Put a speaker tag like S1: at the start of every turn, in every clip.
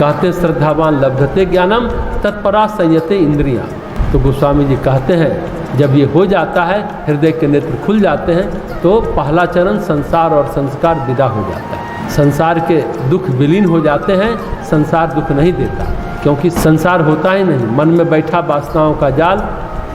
S1: कहते श्रद्धावान लब्धते ज्ञानम तत्परा संयते इंद्रियां। तो गोस्वामी जी कहते हैं जब ये हो जाता है, हृदय के नेत्र खुल जाते हैं, तो पहला चरण संसार और संस्कार विदा हो जाता है। संसार के दुख विलीन हो जाते हैं, संसार दुख नहीं देता, क्योंकि संसार होता ही नहीं। मन में बैठा वासनाओं का जाल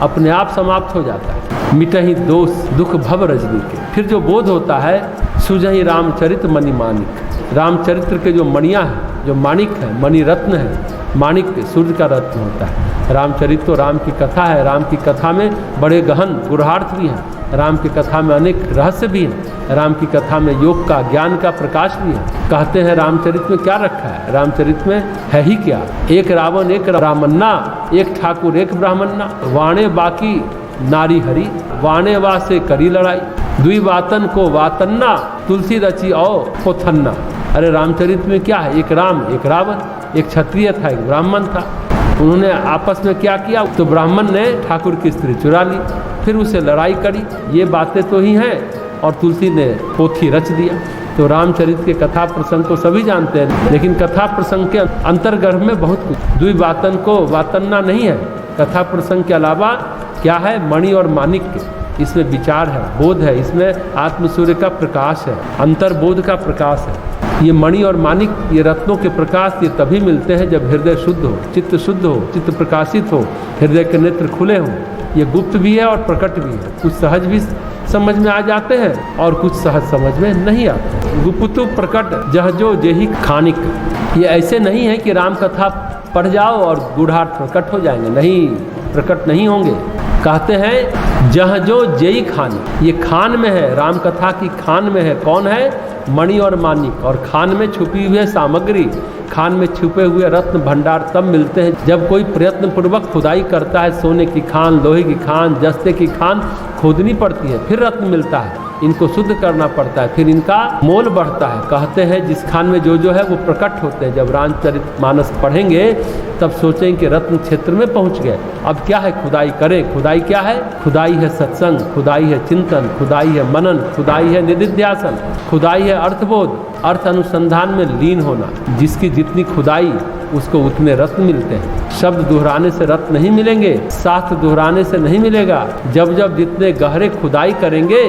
S1: अपने आप समाप्त हो जाता है। मिटहि दोष दुख भव रजनी के। फिर जो बोध होता है, सुझहि रामचरित मणि माणिक। रामचरित्र के जो मणियाँ हैं, जो माणिक है, मणि रत्न है, माणिक सूर्य का रत्न होता है। रामचरित तो राम की कथा है। राम की कथा में बड़े गहन गुरहार्थ भी हैं। राम की कथा में अनेक रहस्य भी हैं। राम की कथा में योग का, ज्ञान का प्रकाश भी है। कहते हैं रामचरित में क्या रखा है? रामचरित में है ही क्या? एक रावण एक रामन्ना, एक ठाकुर एक ब्राह्मणना, वाणे बाकी नारी हरि, वाणे वा से करी लड़ाई, दुई वातन को वातन्ना, तुलसी रची औ पोथन्ना। अरे रामचरित में क्या है? एक राम एक रावण, एक क्षत्रिय था एक ब्राह्मण था। उन्होंने आपस में क्या किया? तो ब्राह्मण ने ठाकुर की स्त्री चुरा ली, फिर उसे लड़ाई करी। ये बातें तो ही हैं, और तुलसी ने पोथी रच दिया। तो रामचरित के कथा प्रसंग को सभी जानते हैं, लेकिन कथा प्रसंग के अंतर्गर्भ में बहुत कुछ। दुई वातन को वातन्ना नहीं है। कथा प्रसंग के अलावा क्या है? मणि और माणिक के, इसमें विचार है, बोध है, इसमें आत्मसूर्य का प्रकाश है, अंतर्बोध का प्रकाश है। ये मणि और माणिक, ये रत्नों के प्रकाश ये तभी मिलते हैं जब हृदय शुद्ध हो, चित्त शुद्ध हो, चित्त प्रकाशित हो, हृदय के नेत्र खुले हों। ये गुप्त भी है और प्रकट भी है। कुछ सहज भी समझ में आ जाते हैं और कुछ सहज समझ में नहीं आते। गुप्त प्रकट जहजो जेहि खानिक। ये ऐसे नहीं है कि राम कथा पढ़ जाओ और गूढ़ार्थ प्रकट हो जाएंगे, नहीं, प्रकट नहीं होंगे। कहते हैं जहजो जेई खान, ये खान में है, राम कथा की खान में है। कौन है? मणि और माणिक। और खान में छुपी हुई है सामग्री, खान में छुपे हुए रत्न भंडार तब मिलते हैं जब कोई प्रयत्न पूर्वक खुदाई करता है। सोने की खान, लोहे की खान, जस्ते की खान खोदनी पड़ती है, फिर रत्न मिलता है। इनको शुद्ध करना पड़ता है, फिर इनका मोल बढ़ता है। कहते हैं जिस खान में जो है वो प्रकट होते हैं। जब रामचरितमानस पढ़ेंगे तब सोचेंगे कि रत्न क्षेत्र में पहुंच गए। अब क्या है? खुदाई करें। खुदाई क्या है? खुदाई है सत्संग, खुदाई है चिंतन, खुदाई है मनन, खुदाई है निधिध्यासन, खुदाई है अर्थबोध, अर्थ अनुसंधान में लीन होना। जिसकी जितनी खुदाई उसको उतने रत्न मिलते हैं। शब्द दोहराने से रत्न नहीं मिलेंगे, शास्त्र दोहराने से नहीं मिलेगा। जब जब जितने गहरे खुदाई करेंगे,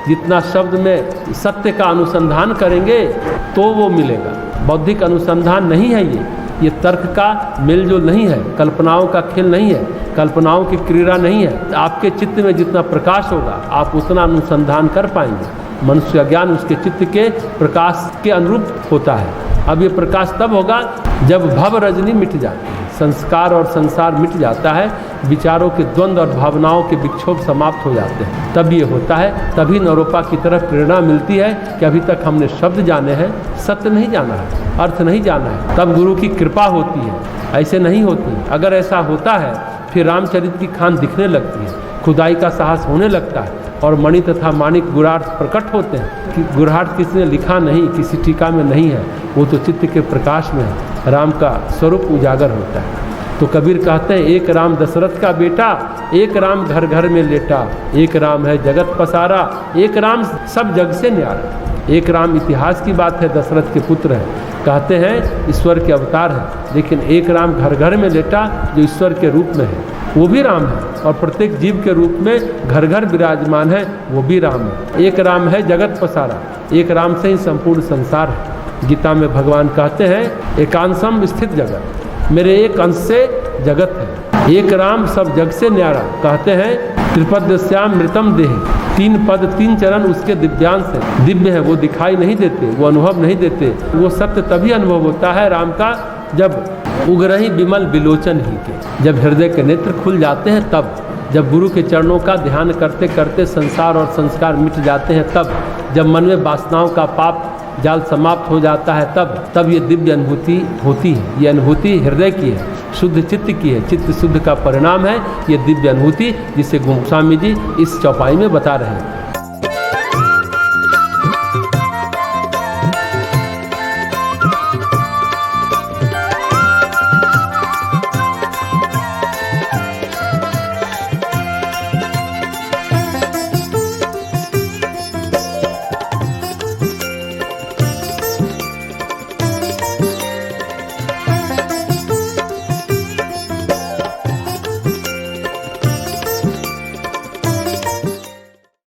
S1: जितना शब्द में सत्य का अनुसंधान करेंगे तो वो मिलेगा। बौद्धिक अनुसंधान नहीं है ये तर्क का मेलजोल नहीं है, कल्पनाओं का खेल नहीं है, कल्पनाओं की क्रीड़ा नहीं है। आपके चित्त में जितना प्रकाश होगा आप उतना अनुसंधान कर पाएंगे। मनुष्य ज्ञान उसके चित्त के प्रकाश के अनुरूप होता है। अब ये प्रकाश तब होगा जब भव रजनी मिट जाती है, संस्कार और संसार मिट जाता है, विचारों के द्वंद्व और भावनाओं के विक्षोभ समाप्त हो जाते हैं। तब ये होता है, तभी नवरूपा की तरफ प्रेरणा मिलती है कि अभी तक हमने शब्द जाने हैं, सत्य नहीं जाना है, अर्थ नहीं जाना है। तब गुरु की कृपा होती है, ऐसे नहीं होती। अगर ऐसा होता है फिर रामचरित की खान दिखने लगती है, खुदाई का साहस होने लगता है और मणि तथा माणिक गुरार्थ प्रकट होते हैं। कि गुरार्थ किसी ने लिखा नहीं, किसी टीका में नहीं है, वो तो चित्त के प्रकाश में है। राम का स्वरूप उजागर होता है। तो कबीर कहते हैं एक राम दशरथ का बेटा, एक राम घर घर में लेटा, एक राम है जगत पसारा, एक राम सब जग से न्यारा। एक राम इतिहास की बात है, दशरथ के पुत्र हैं, कहते हैं ईश्वर के अवतार है, लेकिन एक राम घर घर में लेटा जो ईश्वर के रूप में है वो भी राम है, और प्रत्येक जीव के रूप में घर घर विराजमान है वो भी राम है। एक राम है जगत पसारा, एक राम से ही संपूर्ण संसार है। गीता में भगवान कहते हैं एकांशम स्थित जगत, मेरे एक अंश से जगत है। एक राम सब जग से न्यारा, कहते हैं त्रिपदश्याम मृतम देह, 3 पद 3 चरण उसके दिव्यांश है, दिव्य है, वो दिखाई नहीं देते, वो अनुभव नहीं देते। वो सत्य तभी अनुभव होता है राम का जब उगरही विमल विलोचन ही के, जब हृदय के नेत्र खुल जाते हैं, तब जब गुरु के चरणों का ध्यान करते करते संसार और संस्कार मिट जाते हैं, तब जब मन में वासनाओं का पाप जाल समाप्त हो जाता है तब ये दिव्य अनुभूति होती है। ये अनुभूति हृदय की है, शुद्ध चित्त की है। चित्त शुद्ध का परिणाम है ये दिव्य अनुभूति, जिसे गोस्वामी जी इस चौपाई में बता रहे हैं।